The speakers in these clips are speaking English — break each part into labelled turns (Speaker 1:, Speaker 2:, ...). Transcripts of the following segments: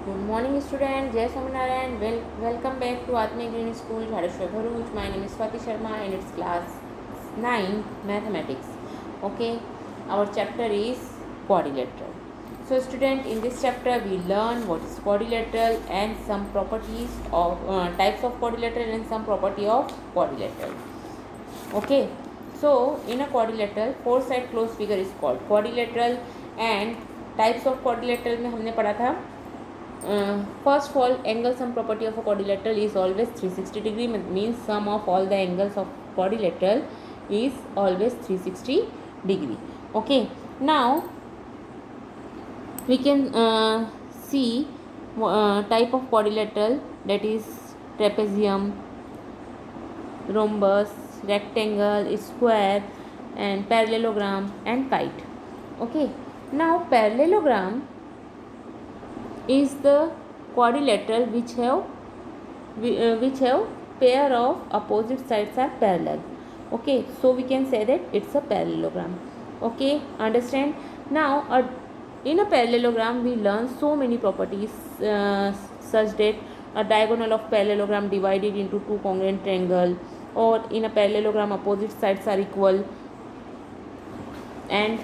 Speaker 1: Good morning, student. Jai Swaminarayan. Welcome back to Atmic Green School, Jhareshwar Bharuch. My name is Swati Sharma and it's class 9 mathematics. Okay, our chapter is quadrilateral. So, student, in this chapter we learn what is quadrilateral and some properties of types of quadrilateral and some property of quadrilateral. Okay, so in a quadrilateral, four side closed figure is called quadrilateral and types of quadrilateral में हमने पढ़ा था. First of all, angle sum property of a quadrilateral is always 360 degree, means sum of all the angles of quadrilateral is always 360 degree. Okay, now we can see type of quadrilateral, that is trapezium, rhombus, rectangle, square and parallelogram and kite. Okay, now parallelogram is the quadrilateral which have pair of opposite sides are parallel. Okay, so we can say that it's a parallelogram. Okay, understand. Now in a parallelogram we learn so many properties such that a diagonal of parallelogram divided into two congruent triangle, or in a parallelogram opposite sides are equal, and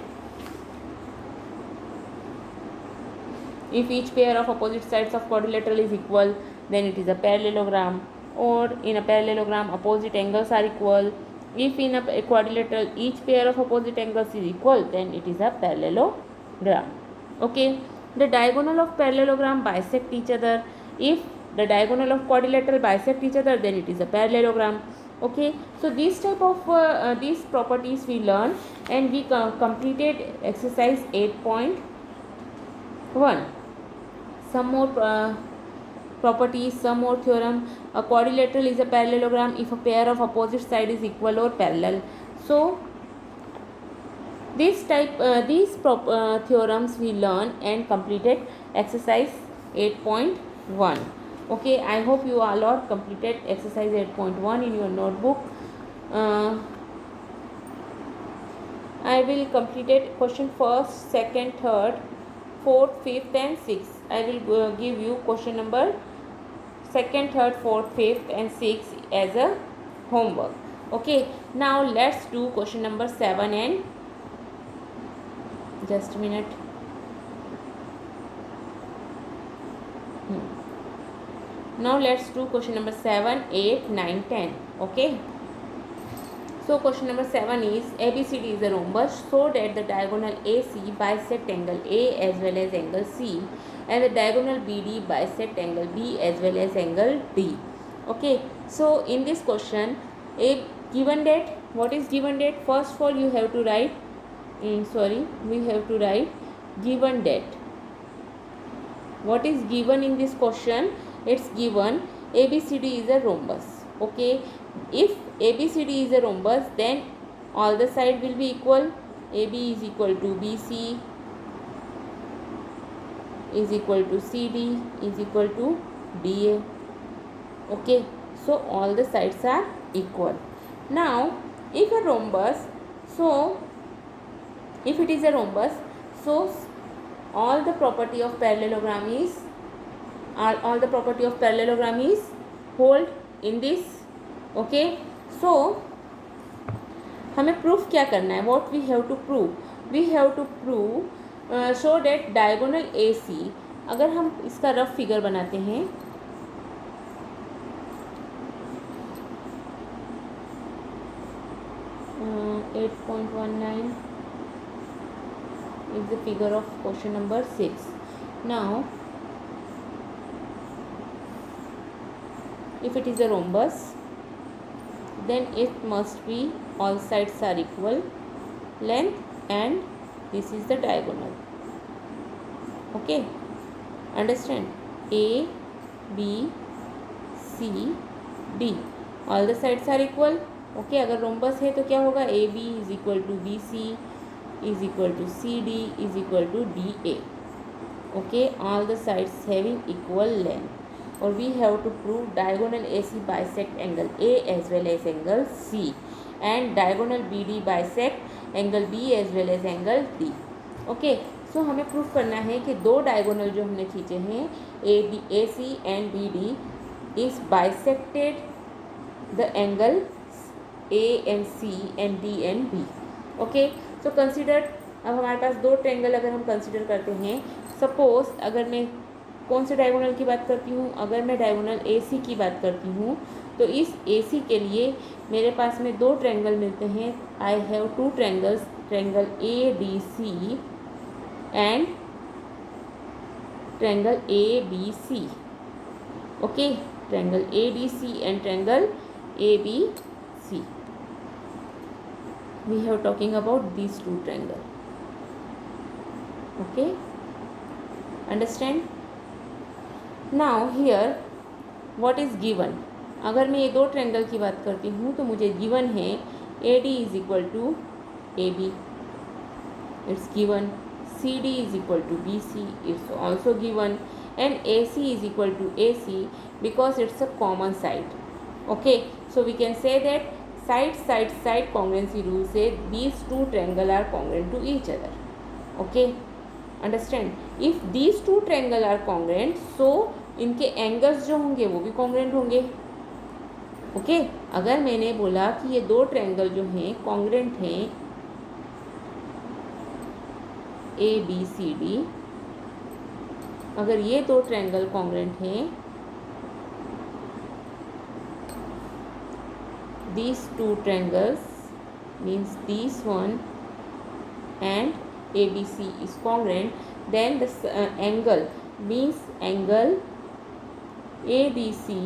Speaker 1: if each pair of opposite sides of quadrilateral is equal, then it is a parallelogram. Or in a parallelogram opposite angles are equal. If in a quadrilateral each pair of opposite angles is equal, then it is a parallelogram. Okay, the diagonal of parallelogram bisect each other. If the diagonal of quadrilateral bisect each other, then it is a parallelogram. Okay, so these type of these properties we learn, and we completed exercise 8.1. Some more properties, some more theorem. A quadrilateral is a parallelogram if a pair of opposite side is equal or parallel. So these theorems we learn and completed exercise 8.1. Okay, I hope you all are completed exercise 8.1 in your notebook. I will complete it question first, second, third, fourth, fifth and sixth. I will give you question number second, third, fourth, fifth and sixth as a homework. Okay, now let's do question number 7 and just a minute. Now let's do question number 7, 8, 9, 10. Okay. So question number 7 is ABCD is a rhombus so that the diagonal AC bisect angle A as well as angle C, and the diagonal BD bisect angle B as well as angle D. Okay, so in this question, a given that, what is given that? First of all you have to write, we have to write given that. What is given in this question? It's given ABCD is a rhombus. Okay, if ABCD is a rhombus, then all the side will be equal. AB is equal to BC is equal to CD is equal to DA. Okay, so all the sides are equal. Now if a rhombus, so if it is a rhombus, so all the property of parallelogram is hold in this. Okay, so हमें proof क्या करना है? What we have to prove? We have to prove show that diagonal AC, अगर हम इसका rough figure बनाते हैं, uh, 8.19 is the figure of question number 6. Now if it is a rhombus, then it must be all sides are equal length and this is the diagonal. Okay, understand? A, B, C, D, all the sides are equal. Okay, अगर rhombus है तो क्या होगा? AB is equal to BC is equal to CD is equal to DA. Okay, all the sides having equal length. Or we have to prove diagonal AC bisect angle A as well as angle C, and diagonal BD bisect angle B as well as angle D. Okay, सो हमें proof करना है कि दो diagonal जो हमने खींचे हैं A C and B D is bisected the angle A and C and D and B. Okay, so consider, अब हमारे पास दो ट्रायंगल अगर हम कंसिडर करते हैं, सपोज अगर मैं कौन से डायगोनल की बात करती हूँ, अगर मैं डायगोनल ए सी की बात करती हूँ, तो इस ए सी के लिए मेरे पास में दो ट्रायंगल मिलते हैं। I have two triangles, triangle A D C and triangle A B C. Okay, triangle A D C and triangle A B C. We have talking about these two triangle. Okay, understand? Now here what is given? अगर मैं ये दो triangle की बात करती हूँ तो मुझे गिवन है A D is equal to A B, it's given, C D is equal to B C, it's also given, and A C is equal to A C because it's a common side. Okay, so we can say that side congruency rule say these two triangle are congruent to each other. Okay, understand? If these two triangle are congruent, so इनके angles जो होंगे वो भी congruent होंगे। Okay, अगर मैंने बोला कि ये दो ट्रायंगल जो हैं congruent हैं ए बी सी डी, अगर ये दो ट्रायंगल congruent हैं, these two triangles means this one and ABC is congruent, then the angle means angle ADC,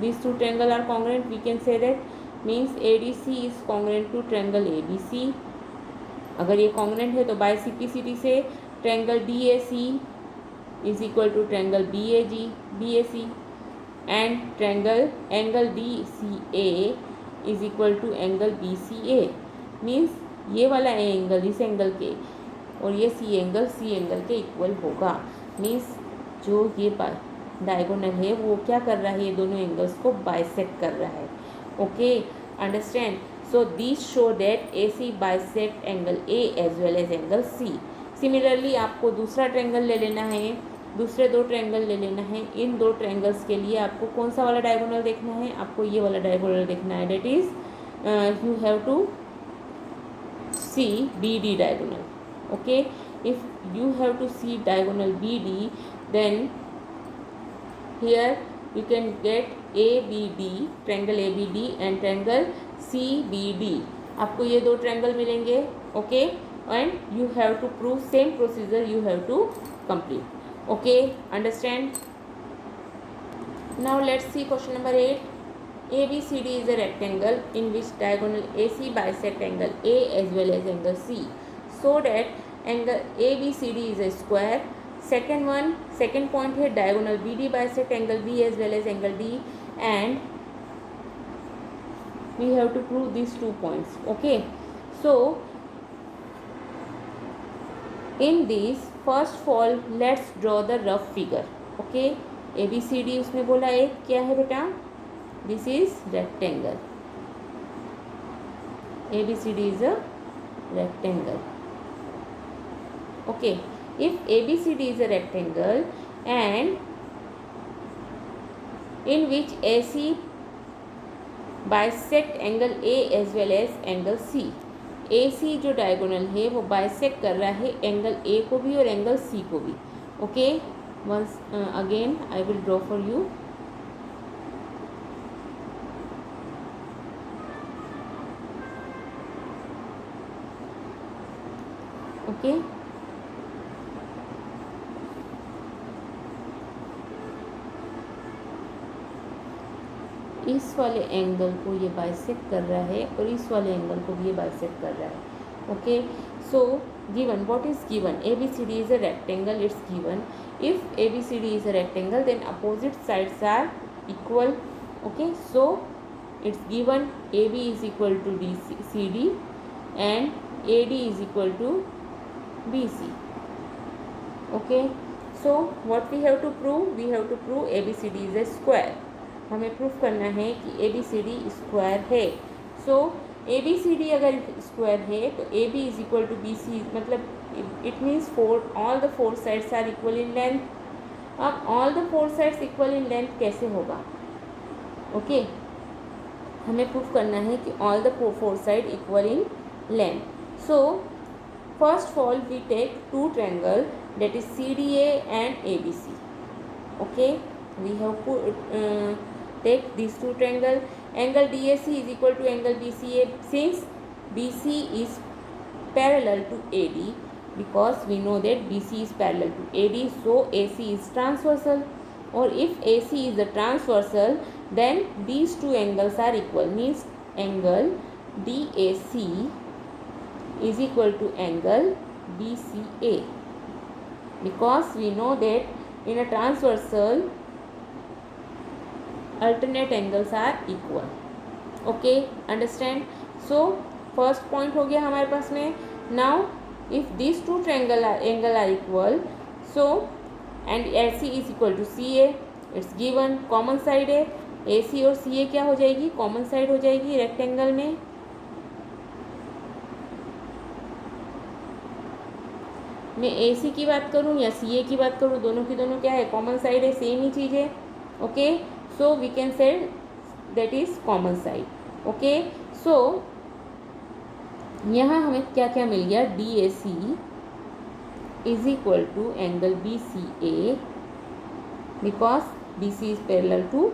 Speaker 1: these two triangle are congruent, we can say that means ADC is congruent to triangle ABC। अगर ये congruent है तो बाइसिप्लिसिटी से triangle DAC is equal to triangle BAC and triangle angle DCA is equal to angle BCA, means ये वाला angle इस angle के और ये सी एंगल के इक्वल होगा। मीन्स जो ये डायगोनल है वो क्या कर रहा है, ये दोनों एंगल्स को बाइसेक्ट कर रहा है। Okay, understand? So this show that A C bisect angle A as well as angle C. Similarly आपको दूसरा ट्रायंगल ले लेना है, दूसरे दो ट्रायंगल ले लेना है। इन दो ट्रायंगल्स के लिए आपको कौन सा वाला डायगोनल देखना है, आपको ये वाला डायगोनल देखना है, that is you have to see B D diagonal. Okay, if you have to see diagonal B D, then here you can get A B D, triangle A B D and triangle C B D. आपको ये दो triangle मिलेंगे। Okay, and you have to prove same procedure you have to complete. Okay, understand? Now let's see question number 8. ABCD is a rectangle in which diagonal AC bisect angle A as well as angle C, so that angle ABCD is a square. Second point है diagonal BD bisect angle B as well as angle D, and we have to prove these 2 points. Okay, so in this first of all let's draw the rough figure. Okay, A B C D उसने बोला एक क्या है बेटा, this is rectangle, A B C D is a rectangle. Okay, if A B C D is a rectangle and in which A C bisect angle A as well as angle C, A C जो diagonal है वो bisect कर रहा है angle A को भी और angle C को भी। Okay, once again I will draw for you. Okay, इस वाले एंगल को ये बाइसेक्ट कर रहा है और इस वाले एंगल को भी ये बाइसेक्ट कर रहा है। Okay, so given, what is given, A B C D is a rectangle, it's given. If A B C D is a rectangle then opposite sides are equal. Okay, so it's given A B is equal to D C D and A D is equal to B C. Okay, so what we have to prove A B C D is a square. हमें proof करना है कि A B C D square है। So A B C D अगर square है तो A B is equal to B C, मतलब it means four all the four sides are equal in length. अब all the four sides equal in length कैसे होगा? Okay, हमें proof करना है कि all the four side equal in length. So first of all we take two triangle that is CDA and ABC. Okay, we have to take these two triangle. Angle DAC is equal to angle BCA, since BC is parallel to AD, because we know that BC is parallel to AD, so AC is transversal. Or if AC is the transversal, then these two angles are equal, means angle DAC is equal to angle BCA, because we know that in a transversal alternate angles are equal. Okay, understand? So first point हो गया हमारे पास में. Now if these two angle are equal, so and AC is equal to CA, it's given. Common side है, AC और CA क्या हो जाएगी? Common side हो जाएगी रेक्टेंगल में. मैं AC की बात करूं या CA की बात करूं, दोनों की दोनों क्या है? कॉमन साइड है, सेम ही चीज़ है. Okay, so we can say that is common side. Okay, so यहाँ हमें क्या क्या मिल गया? DAC is equal to angle BCA, because BC is parallel to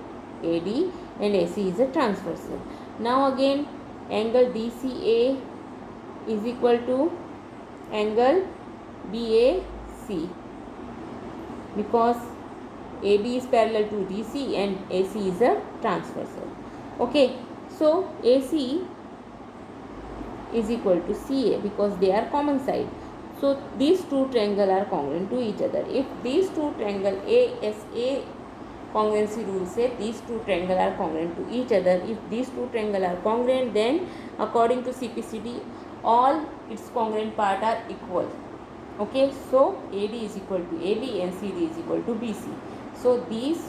Speaker 1: AD and AC is a transversal. Now again angle DCA is equal to angle BAC, because AB is parallel to DC and AC is a transversal. Okay, so AC is equal to CA because they are common side. So these two triangles are congruent to each other. If these two triangles ASA congruency rule say these two triangles are congruent to each other. If these two triangles are congruent, then according to CPCD all its congruent part are equal. Okay, so AD is equal to AB and CD is equal to BC. So these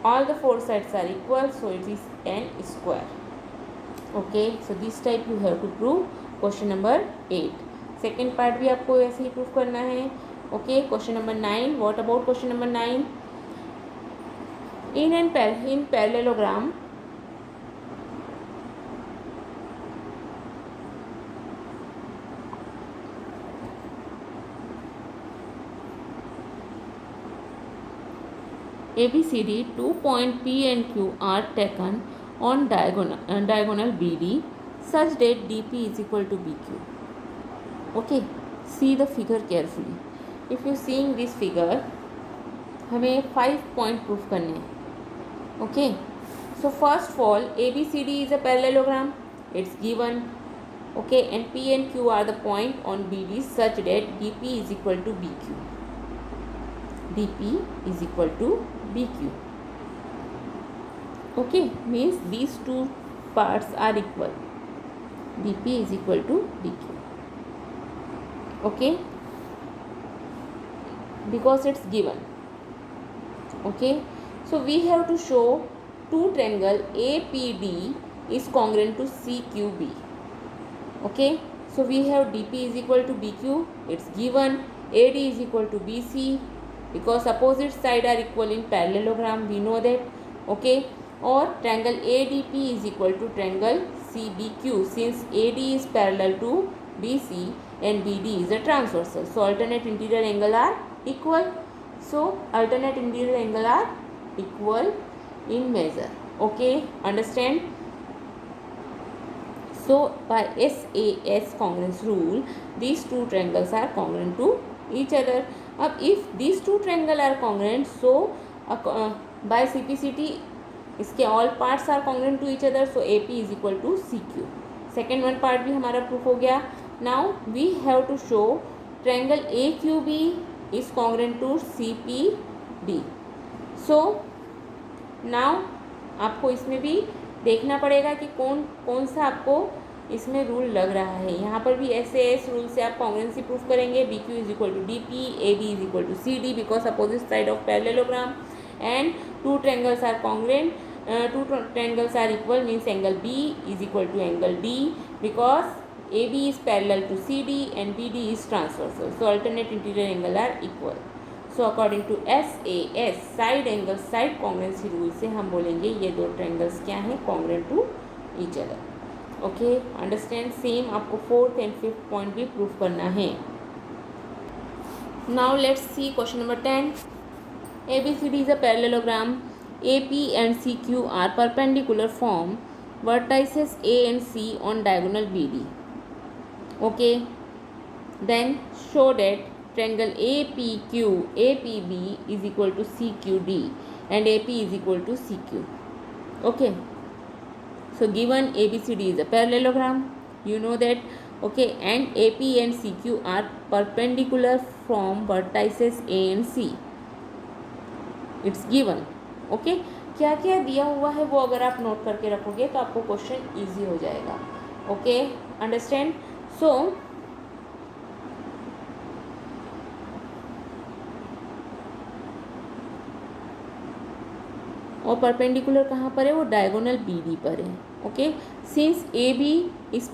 Speaker 1: all the four sides are equal, so it is n square. Okay, so this type you have to prove. Question number 8. Second part भी आपको ऐसे ही prove करना है. Okay, question number 9. What about question number 9? in parallelogram ABCD, 2 points P and Q are taken on diagonal BD such that DP is equal to BQ. Okay, see the figure carefully. If you seeing this figure, हमें 5 point proof करने हैं. Okay, so first of all ABCD is a parallelogram, it's given. Okay, and P and Q are the point on BD such that DP is equal to BQ. DP is equal to BQ. Okay, means these two parts are equal. DP is equal to BQ. Okay, because it's given. Okay, so we have to show two triangle APD is congruent to CQB. Okay, so we have DP is equal to BQ, it's given. AD is equal to BC, because opposite side are equal in parallelogram, we know that. Okay, or triangle ADP is equal to triangle CBQ, since AD is parallel to BC and BD is a transversal, so alternate interior angle are equal. So alternate interior angle are equal in measure. Okay, understand? So by SAS congruence rule, these two triangles are congruent to each other. अब if these two triangles are congruent, so by CPCT इसके all parts are congruent to each other, so AP is equal to CQ. Second one part भी हमारा proof हो गया. Now we have to show triangle AQB is congruent to CPD. So now आपको इसमें भी देखना पड़ेगा कि कौन सा आपको इसमें रूल लग रहा है. यहाँ पर भी SAS रूल से आप कॉन्ग्रुएंसी प्रूफ करेंगे. BQ is equal to DP, AB is equal to CD, because opposite side of parallelogram, and two triangles are congruent. two triangles are equal means angle B is equal to angle D, because AB is parallel to CD and BD is transversal. So alternate interior angle are equal. So according to SAS side angle side congruency rule से हम बोलेंगे ये दो triangles क्या हैं, congruent to each other. Okay, understand. Same आपको fourth and fifth point भी proof करना है. Now let's see question number 10. ABCD is a parallelogram. AP and CQ are perpendicular form vertices A and C on diagonal BD. Okay, then show that triangle APB is equal to CQD and AP is equal to CQ. Okay, so given ABCD is a parallelogram, you know that. Okay, and AP and CQ are perpendicular from vertices A and C. It's given. Okay, क्या क्या दिया हुआ है वो अगर आप note करके रखोगे तो आपको क्वेश्चन इजी हो जाएगा. Okay, understand. सो और परपेंडिकुलर कहाँ पर है, वो डायगोनल BD पर है. Okay, since AB is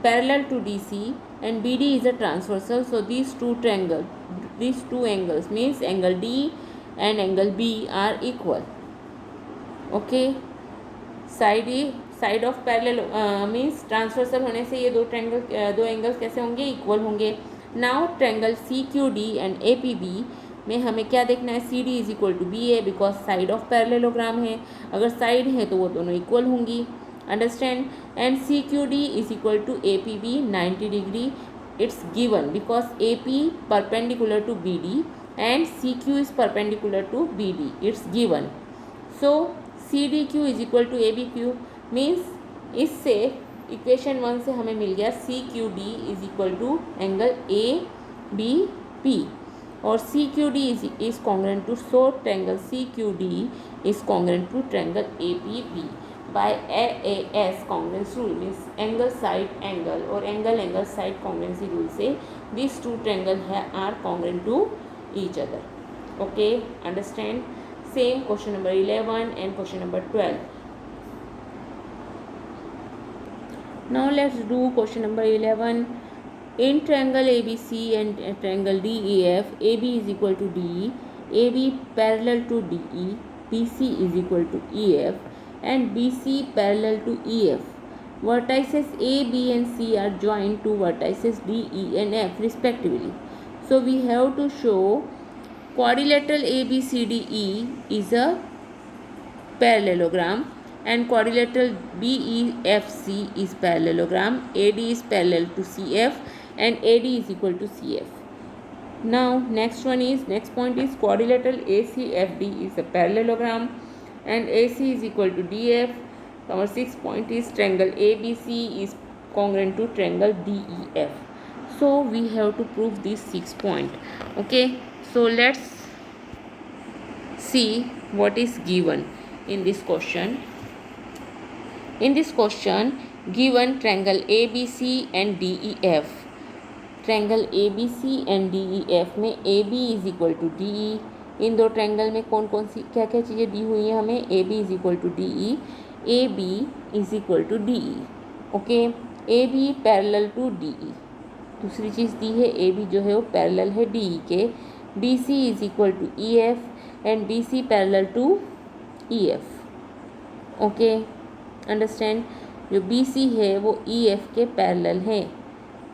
Speaker 1: parallel to DC and BD is a transversal, so these two angles means angle D and angle B are equal. Okay, side of parallel means transversal होने से ये दो angles कैसे होंगे, equal होंगे. Now triangle CQD and APB में हमें क्या देखना है, CD is equal to BA because side of parallelogram है. अगर साइड है तो वो दोनों इक्वल होंगी. Understand. And CQD is equal to APB 90 degree. It's given because AP perpendicular to BD and CQ is perpendicular to BD. It's given. So CDQ is equal to ABQ means इससे equation 1 से हमें मिल गया CQD is equal to angle ABP और CQD is congruent to, so triangle CQD is congruent to triangle APB by AAS congruence rule means angle side angle और angle side congruency rule से these two triangles are congruent to each other. Okay, understand. Same question number 11 and question number 12. Now let's do question number 11. In triangle ABC and triangle DEF, AB is equal to DE, AB parallel to DE, BC is equal to EF and BC parallel to EF. Vertices A, B and C are joined to vertices D, E and F respectively. So we have to show quadrilateral ABCDE is a parallelogram and quadrilateral BEFC is parallelogram. AD is parallel to CF and AD is equal to CF. Now next point is quadrilateral ACFD is a parallelogram and AC is equal to DF. Our 6th point is triangle ABC is congruent to triangle DEF. So we have to prove this 6 point. Okay, so let's see what is given in this question. In this question given triangle ABC and DEF. Triangle ABC and DEF में AB is equal to DE. इन दो triangle में कौन कौन सी क्या क्या चीज़ें दी हुई हैं हमें, AB is equal to DE, AB is equal to DE. Okay, AB parallel to DE. दूसरी चीज़ दी है AB जो है वो पैरेलल है DE के. BC is equal to EF and BC parallel to EF. Okay, understand. जो BC है वो EF के पैरेलल है.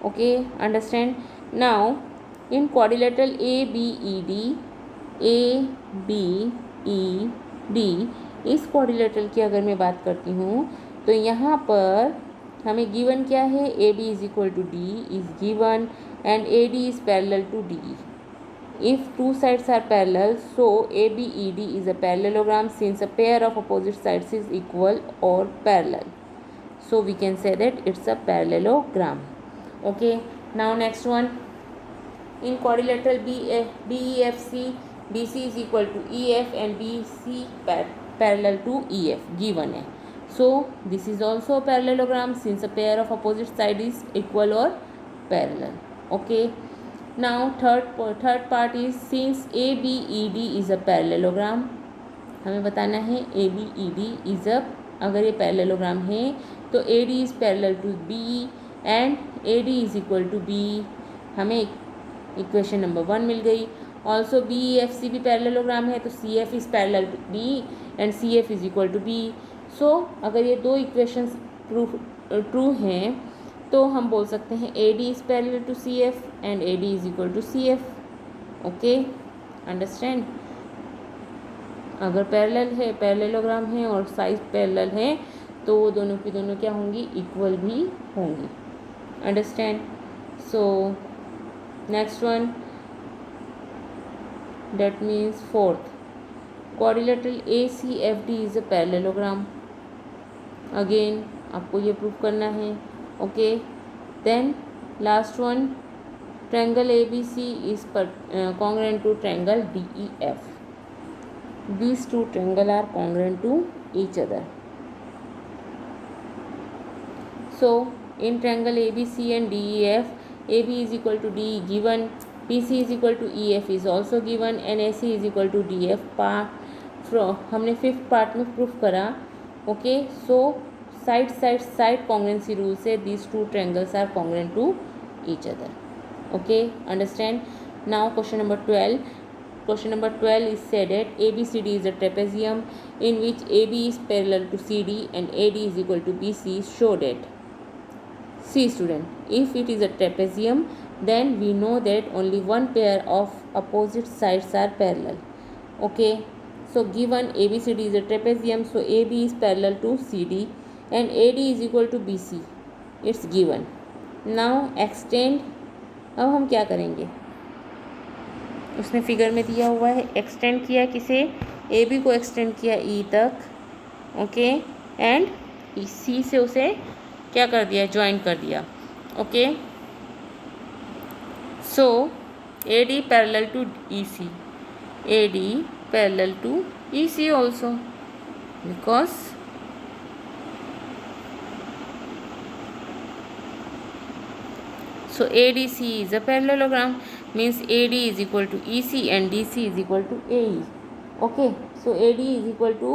Speaker 1: Okay, understand. Now in quadrilateral ABED, इस quadrilateral की अगर मैं बात करती हूँ तो यहाँ पर हमें गिवन क्या है, AB is equal to D is given and AD is parallel to DE. If two sides are parallel, so ABED is a parallelogram since a pair of opposite sides is equal or parallel. So we can say that it's a parallelogram. Okay, now next one. In quadrilateral BEFC, BC is equal to EF and BC parallel to EF given है. So this is also a parallelogram since a pair of opposite side is equal or parallel. Okay, now third part is since ABED is a parallelogram हमें बताना है A B E D is a, अगर ये parallelogram है तो A D is parallel to B and A D is equal to B. हमें equation number 1 मिल गई। ऑल्सो बी एफ सी भी पैरेललोग्राम है तो C F is parallel to B and C F is equal to B. So अगर ये दो equations true हैं तो हम बोल सकते हैं A D is parallel to C F and A D is equal to C F. Okay, understand. अगर पैरेलल है, पैरेललोग्राम है और साइज पैरेलल है तो वो दोनों की दोनों क्या होंगी, इक्वल भी होंगी। Understand. So next one, that means fourth, quadrilateral A C F D is a parallelogram. Again आपको ये प्रूव करना है। Okay, then last one, triangle A B C is congruent to triangle D E F. These two triangles are congruent to each other. So in triangle ABC and DEF, AB is equal to D given, BC is equal to EF is also given and AC is equal to DF part हमने fifth part में proof करा। Okay, so side congruency rule से these two triangles are congruent to each other. Okay, understand. Now question number 12. Question number 12 is said that ABCD is a trapezium in which AB is parallel to CD and AD is equal to BC. Show that. See student, if it is a trapezium then we know that only one pair of opposite sides are parallel. Okay, so given ABCD is a trapezium, so AB is parallel to CD and AD is equal to BC. It's given. Now extend. अब हम क्या करेंगे, उसने figure में दिया हुआ है, extend किया किसे, ए बी को एक्सटेंड किया ई तक। ओके, एंड सी से उसे क्या कर दिया, ज्वाइन कर दिया। Okay, so A D parallel to E C, A D parallel to E C also, because so ADC is a parallelogram, means AD is equal to EC and DC is equal to AE. Okay, so AD is equal to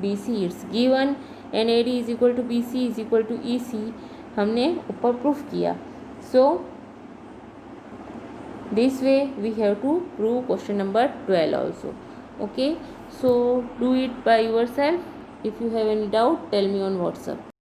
Speaker 1: BC, it's given, and AD is equal to BC is equal to EC हमने ऊपर proof किया. So this way we have to prove question number 12 also. Okay, so do it by yourself. If you have any doubt, tell me on WhatsApp.